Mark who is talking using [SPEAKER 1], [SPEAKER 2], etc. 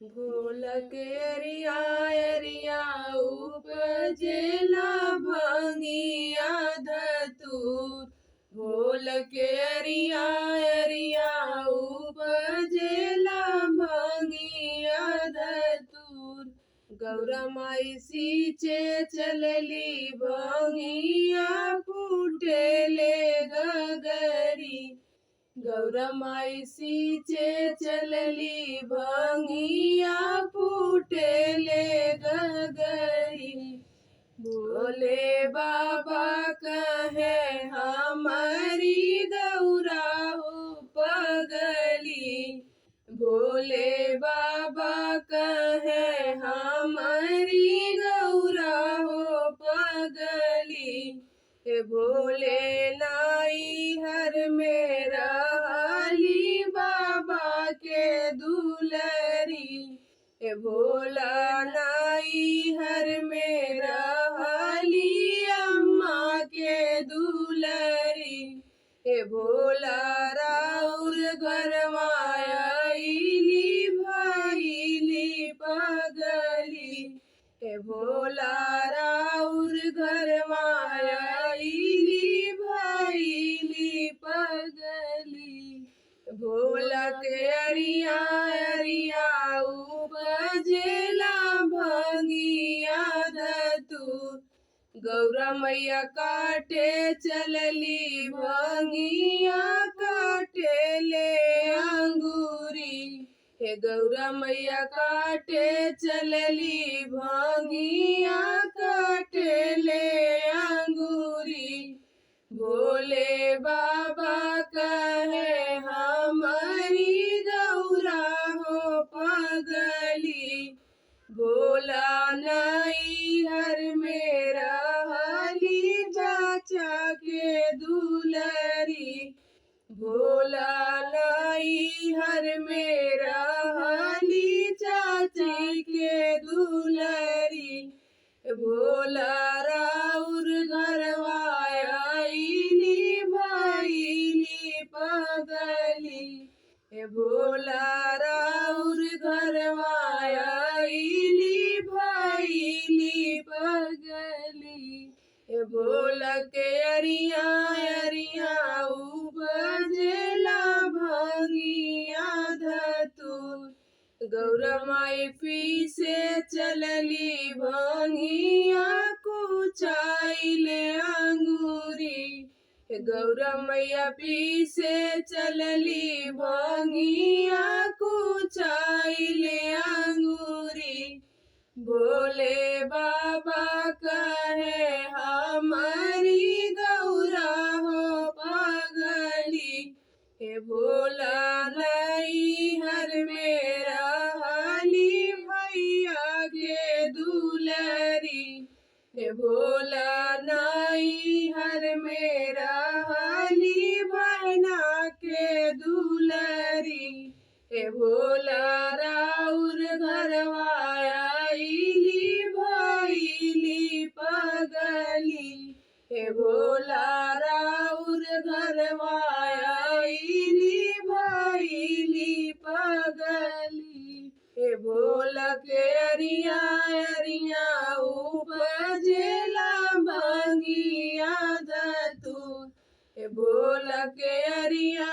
[SPEAKER 1] ढोलक अरिया अरिया उपजेला भंगिया धतूर। ढोलक अरिया अरिया उपजेला भंगिया धतूर। गौरा माई सींचे चलली भंगिया फूटेले गगरी। गौरा माई सींचे चलली भंगिया फूटेले गगरी। भोले बाबा कहे हमारी गौरा हो पगली। भोले बाबा कहे हमारी गौरा हो पगली। हे भोले नाई हर मेरा हाली बाबा के दुलरी। हे भोला नाई हर मेरा हाली अम्मा के दुलरी। हे भोला राउर घरवायली भइली पगली। हे भोला राउर घरवायली भइली पगली। भोला के अरिया अरिया उपजेला भंगिया धतूर। गौरा मैया काटे चलली भंगिया काटे ले अंगूरी। हे गौरा मैया काटे चलली भंगिया काटे ले अंगूरी। भोले बाबा कहे हमारी गौरा हो पगली। भोला नाई हर मेरा हाली चाचा के दुलरी। भोला नाई हर मेरा हाली चाची के दुलरी। भोला राउर घरवायली भइली पगली। हे भोला राउर घरवायली भइली पगली। हे भोला के अरिया अरिया उपजेला भंगिया धतूर। गौरा माई पीसे चलली भंगिया कुचाइले अंगूरी। गौरा मैया पीसे चलली भंगिया कुचाइले अंगूरी। भोले बाबा कहे हमारी गौरा हो पगली। हे भोला नाई हर मेरा हाली भैया के दुलरी। हे भोला नाई हर मेरा हाली बहना के दुलरी। हे भोला राउर घरवायली भइली पगली। हे भोला राउर घरवायली भइली पगली। हे भोला के अरिया अरिया उपजेला भंगिया धतूर। हे भोला के अरिया